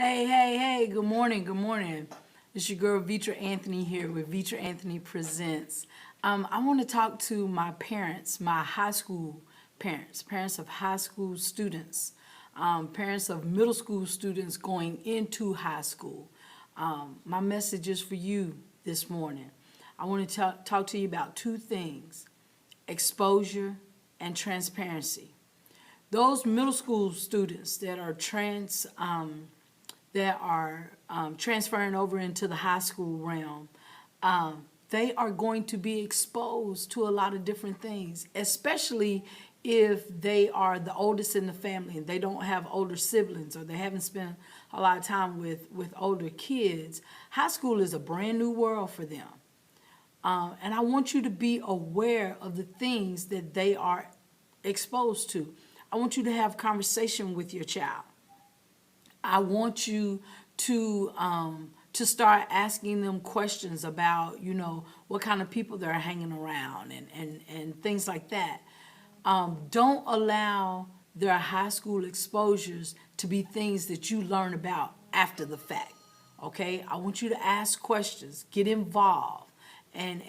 Hey, good morning, good morning. It's your girl Vitra Anthony here with Vitra Anthony Presents. I want to talk to my parents, my high school parents, parents of high school students, parents of middle school students going into high school. My message is for you this morning. I want to talk to you about two things: exposure and transparency. Those middle school students that are transferring over into the high school realm, they are going to be exposed to a lot of different things, especially if they are the oldest in the family and they don't have older siblings or they haven't spent a lot of time with older kids. High school is a brand new world for them. And I want you to be aware of the things that they are exposed to. I want you to have conversation with your child. I want you to start asking them questions about, what kind of people they're hanging around and things like that. Don't allow their high school exposures to be things that you learn about after the fact. Okay? I want you to ask questions, get involved, and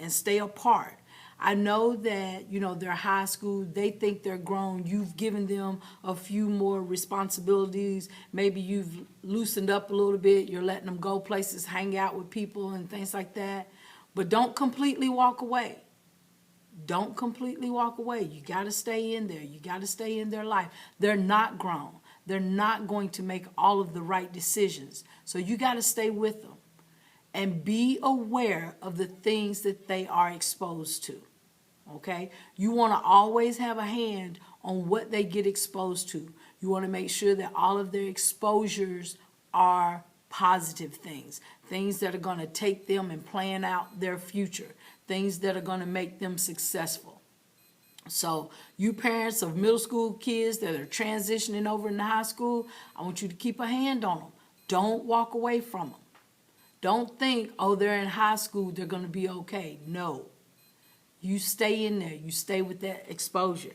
stay apart. I know that, they're high school, they think they're grown. You've given them a few more responsibilities. Maybe you've loosened up a little bit. You're letting them go places, hang out with people and things like that. But don't completely walk away. Don't completely walk away. You got to stay in there. You got to stay in their life. They're not grown. They're not going to make all of the right decisions. So you got to stay with them and be aware of the things that they are exposed to. Okay? You want to always have a hand on what they get exposed to. You want to make sure that all of their exposures are positive things, things that are going to take them and plan out their future, things that are going to make them successful. So you parents of middle school kids that are transitioning over into high school, I want you to keep a hand on them. Don't walk away from them. Don't think, oh, they're in high school, they're going to be okay. No. You stay in there. You stay with that exposure.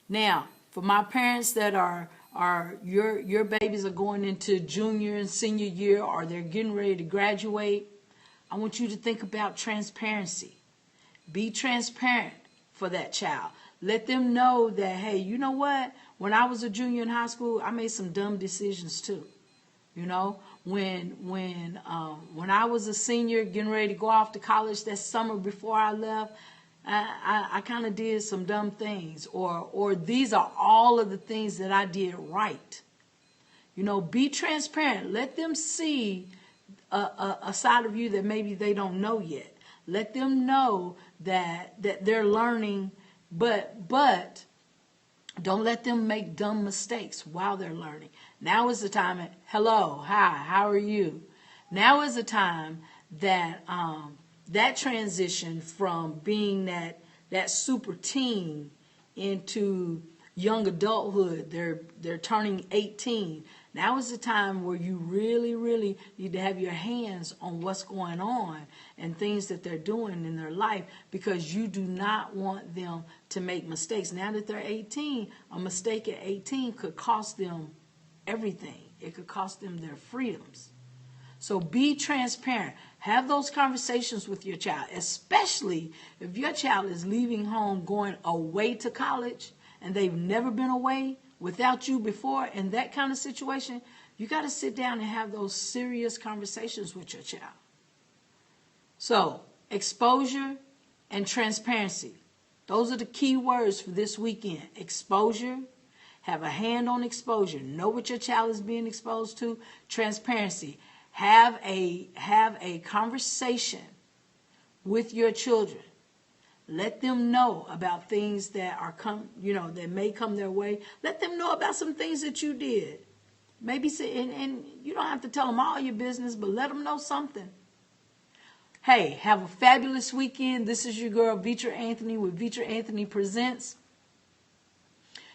Now, for my parents that are your babies are going into junior and senior year, or they're getting ready to graduate, I want you to think about transparency. Be transparent for that child. Let them know that, hey, you know what? When I was a junior in high school, I made some dumb decisions too. When I was a senior getting ready to go off to college that summer before I left, I kind of did some dumb things, or these are all of the things that I did right. Be transparent. Let them see a side of you that maybe they don't know yet. Let them know that they're learning, but don't let them make dumb mistakes while they're learning. Now is the time. Hello, hi, how are you? Now is the time that that transition from being that super teen into young adulthood. They're turning 18. Now is the time where you really need to have your hands on what's going on and things that they're doing in their life, because you do not want them to make mistakes. Now that they're 18, a mistake at 18 could cost them everything. It could cost them their freedoms. So be transparent. Have those conversations with your child, especially if your child is leaving home going away to college and they've never been away without you before. In that kind of situation, you got to sit down and have those serious conversations with your child. So exposure and transparency. Those are the key words for this weekend. Exposure. Have a hand on exposure. Know what your child is being exposed to. Transparency. Have a conversation with your children. Let them know about things that are that may come their way. Let them know about some things that you did. Maybe and you don't have to tell them all your business, but let them know something. Hey, have a fabulous weekend. This is your girl Vitra Anthony with Vitra Anthony Presents.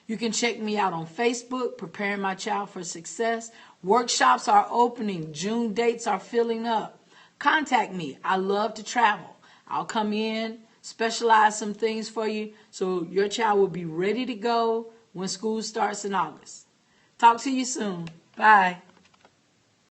You can check me out on Facebook, Preparing My Child for Success. Workshops are opening. June dates are filling up. Contact me. I love to travel. I'll come in, specialize some things for you so your child will be ready to go when school starts in August. Talk to you soon. Bye.